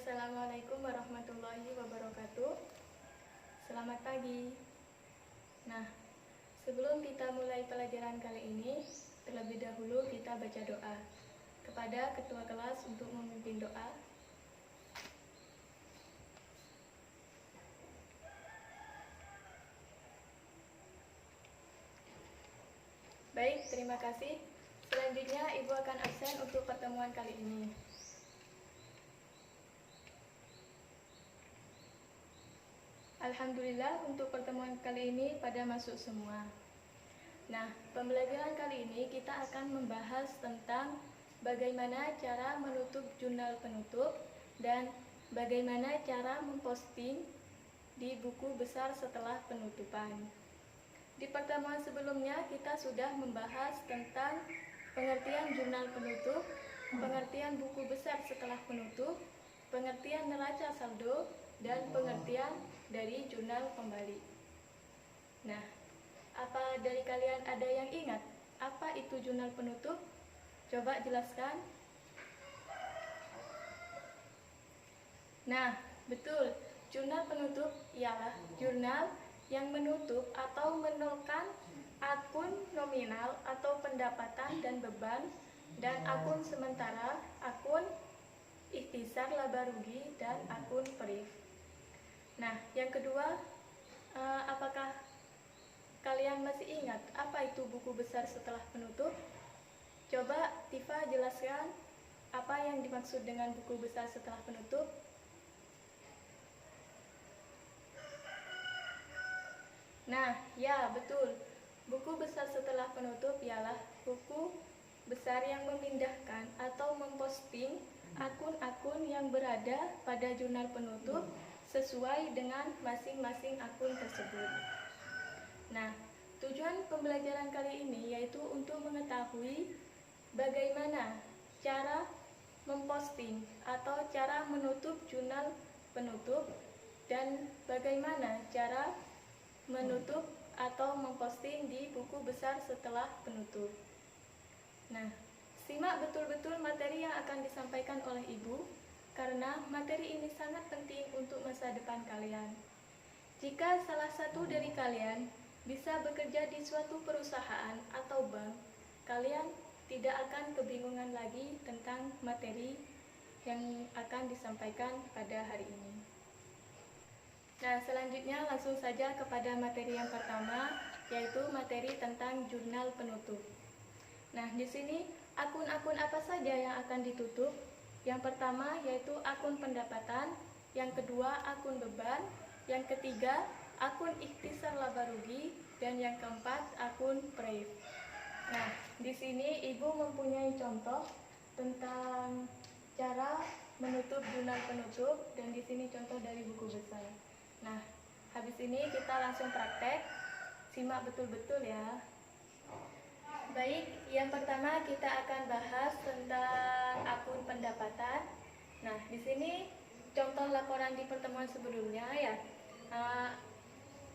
Assalamualaikum warahmatullahi wabarakatuh. Selamat pagi. Nah, sebelum kita mulai pelajaran kali ini, terlebih dahulu kita baca doa kepada ketua kelas untuk memimpin doa. Baik, terima kasih. Selanjutnya, Ibu akan absen untuk pertemuan kali ini. Alhamdulillah, untuk pertemuan kali ini pada masuk semua. Nah, pembelajaran kali ini kita akan membahas tentang bagaimana cara menutup jurnal penutup dan bagaimana cara memposting di buku besar setelah penutupan. Di pertemuan sebelumnya kita sudah membahas tentang pengertian jurnal penutup, pengertian buku besar setelah penutup, pengertian neraca saldo, dan pengertian dari jurnal kembali. Nah, apa dari kalian ada yang ingat apa itu jurnal penutup? Coba jelaskan. Nah, betul. Jurnal penutup ialah jurnal yang menutup atau menolkan akun nominal atau pendapatan dan beban dan akun sementara, akun ikhtisar laba rugi, dan akun perif. Nah, yang kedua, apakah kalian masih ingat apa itu buku besar setelah penutup? Coba Tifa jelaskan apa yang dimaksud dengan buku besar setelah penutup. Nah, ya betul. Buku besar setelah penutup ialah buku besar yang memindahkan atau memposting akun-akun yang berada pada jurnal penutup sesuai dengan masing-masing akun tersebut. Nah, tujuan pembelajaran kali ini yaitu untuk mengetahui bagaimana cara memposting atau cara menutup jurnal penutup dan bagaimana cara menutup atau memposting di buku besar setelah penutup. Nah, simak betul-betul materi yang akan disampaikan oleh Ibu, karena materi ini sangat penting untuk masa depan kalian. Jika salah satu dari kalian bisa bekerja di suatu perusahaan atau bank, kalian tidak akan kebingungan lagi tentang materi yang akan disampaikan pada hari ini. Nah, selanjutnya langsung saja kepada materi yang pertama, yaitu materi tentang jurnal penutup. Nah, di sini akun-akun apa saja yang akan ditutup? Yang pertama yaitu akun pendapatan, yang kedua akun beban, yang ketiga akun ikhtisar laba rugi, dan yang keempat akun perif. Nah, di sini Ibu mempunyai contoh tentang cara menutup jurnal penutup, dan di sini contoh dari buku besar. Nah, habis ini kita langsung praktek. Simak betul-betul ya. Baik, yang pertama kita akan bahas tentang akun pendapatan. Nah, di sini contoh laporan di pertemuan sebelumnya ya.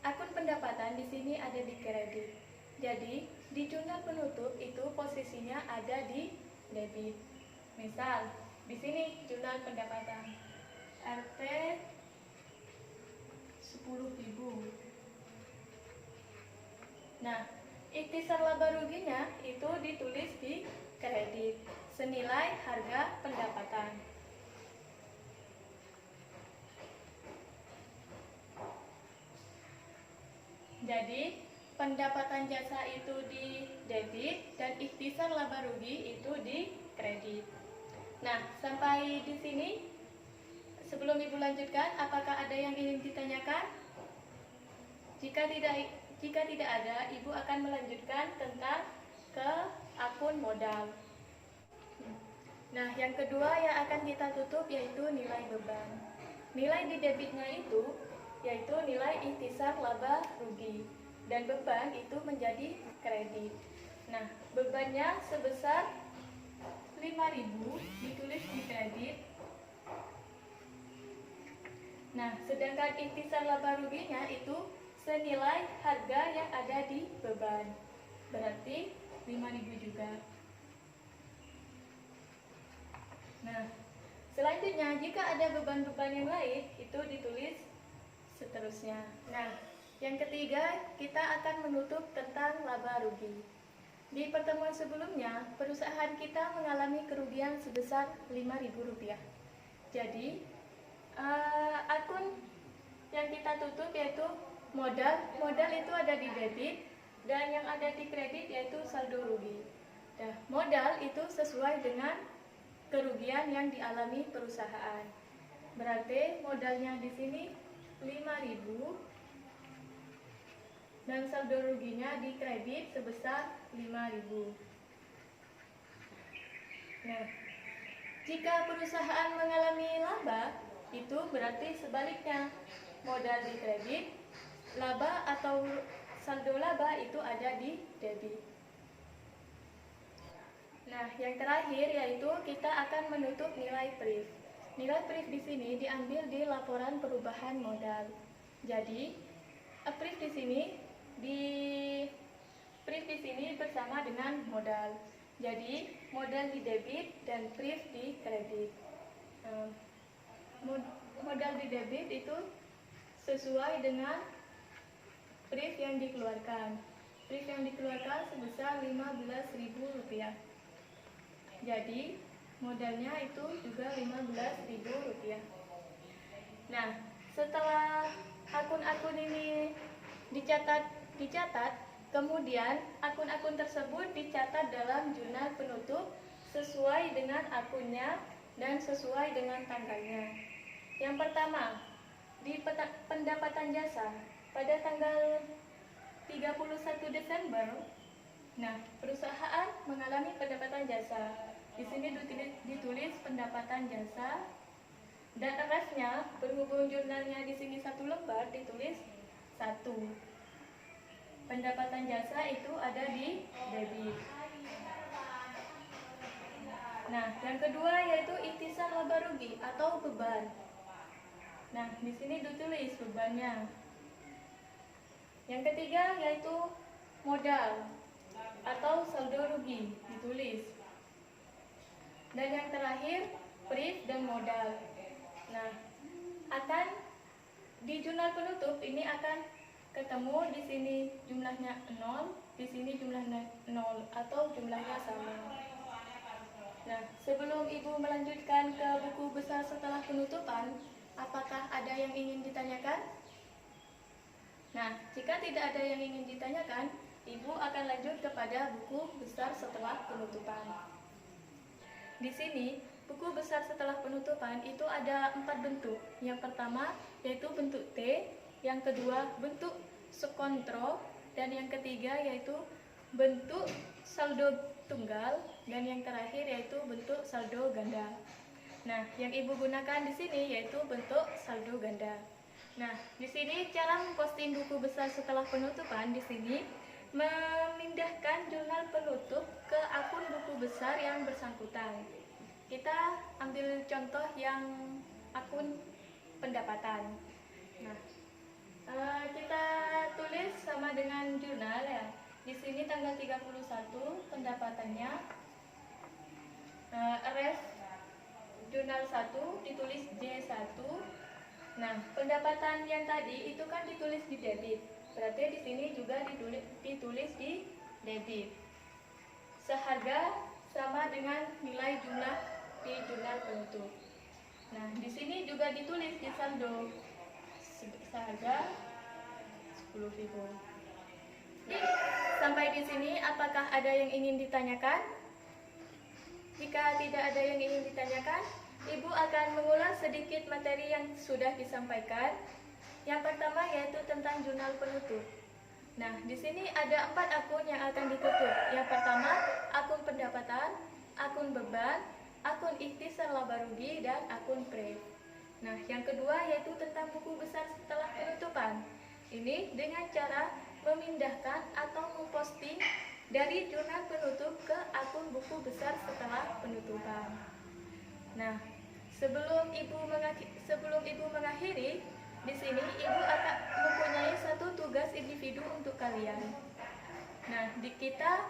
Akun pendapatan di sini ada di kredit. Jadi, di jurnal penutup itu posisinya ada di debit. Misal, di sini jurnal pendapatan Rp 10.000. Nah, ikhtisar laba ruginya itu ditulis di kredit senilai harga pendapatan. Jadi, pendapatan jasa itu di debit dan ikhtisar laba rugi itu di kredit. Nah, sampai di sini sebelum Ibu lanjutkan, apakah ada yang ingin ditanyakan? Jika tidak ada, Ibu akan melanjutkan tentang ke akun modal. Nah, yang kedua yang akan kita tutup yaitu nilai beban. Nilai di debitnya itu yaitu nilai ikhtisar laba rugi, dan beban itu menjadi kredit. Nah, bebannya sebesar 5.000 ditulis di kredit. Nah, sedangkan ikhtisar laba ruginya itu senilai harga yang ada di beban, berarti 5.000 juga. Nah, selain Selanjutnya, jika ada beban-beban yang lain, itu ditulis seterusnya. Nah, yang ketiga, kita akan menutup tentang laba rugi. Di pertemuan sebelumnya, perusahaan kita mengalami kerugian sebesar Rp5.000. Jadi, akun yang kita tutup yaitu modal. Modal itu ada di debit, dan yang ada di kredit yaitu saldo rugi. Nah, modal itu sesuai dengan kerugian yang dialami perusahaan. Berarti modalnya di sini 5.000 dan saldo ruginya di kredit sebesar 5.000. Nah, jika perusahaan mengalami laba, itu berarti sebaliknya. Modal di kredit, laba atau saldo laba itu ada di debit. Nah, yang terakhir yaitu kita akan menutup nilai PRIF. Nilai PRIF di sini diambil di laporan perubahan modal. Jadi, PRIF di sini bersama dengan modal. Jadi, modal di debit dan PRIF di kredit. Modal di debit itu sesuai dengan PRIF yang dikeluarkan. PRIF yang dikeluarkan sebesar Rp15.000. Jadi, modalnya itu juga Rp15.000. Nah, setelah akun-akun ini dicatat, kemudian akun-akun tersebut dicatat dalam jurnal penutup sesuai dengan akunnya dan sesuai dengan tanggalnya. Yang pertama, di pendapatan jasa pada tanggal 31 Desember, nah, perusahaan mengalami pendapatan jasa. Di sini ditulis pendapatan jasa, dan refnya berhubung jurnalnya di sini 1 lembar ditulis 1. Pendapatan jasa itu ada di debit. Nah, yang kedua yaitu ikhtisar laba rugi atau beban. Nah, di sini ditulis bebannya. Yang ketiga yaitu modal atau saldo rugi ditulis. Dan yang terakhir PRIF dan modal. Nah, akan di jurnal penutup ini akan ketemu di sini jumlahnya 0, di sini jumlahnya 0 atau jumlahnya sama. Nah, sebelum Ibu melanjutkan ke buku besar setelah penutupan, apakah ada yang ingin ditanyakan? Nah, jika tidak ada yang ingin ditanyakan, Ibu akan lanjut kepada buku besar setelah penutupan. Di sini, buku besar setelah penutupan itu ada 4 bentuk. Yang pertama yaitu bentuk T, yang kedua bentuk sekontro, dan yang ketiga yaitu bentuk saldo tunggal, dan yang terakhir yaitu bentuk saldo ganda. Nah, yang Ibu gunakan di sini yaitu bentuk saldo ganda. Nah, di sini cara memposting buku besar setelah penutupan di sini memindahkan jurnal penutup ke akun buku besar yang bersangkutan. Kita ambil contoh yang akun pendapatan. Nah, kita tulis sama dengan jurnal ya. Di sini tanggal 31 pendapatannya. Ref jurnal 1 ditulis J1. Nah, pendapatan yang tadi itu kan ditulis di debit. Berarti di sini juga ditulis di debit. Seharga sama dengan nilai jumlah di jurnal penutup. Nah, di sini juga ditulis di saldo seharga 10.000. Sampai di sini apakah ada yang ingin ditanyakan? Jika tidak ada yang ingin ditanyakan, Ibu akan mengulang sedikit materi yang sudah disampaikan. Yang pertama yaitu tentang jurnal penutup. Nah, di sini ada 4 akun yang akan ditutup. Yang pertama, akun pendapatan, akun beban, akun ikhtisar laba rugi, dan akun PRIF. Nah, yang kedua yaitu tentang buku besar setelah penutupan. Ini dengan cara memindahkan atau memposting dari jurnal penutup ke akun buku besar setelah penutupan. Nah, sebelum Ibu mengakhiri, di sini Ibu akan mempunyai satu tugas individu untuk kalian. Nah, kita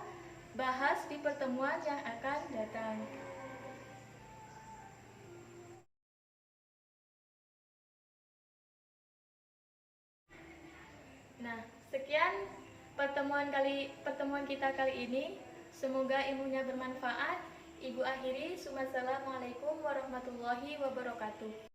bahas di pertemuan yang akan datang. Sekian pertemuan kita kali ini. Semoga ilmunya bermanfaat. Ibu akhiri, Assalamualaikum warahmatullahi wabarakatuh.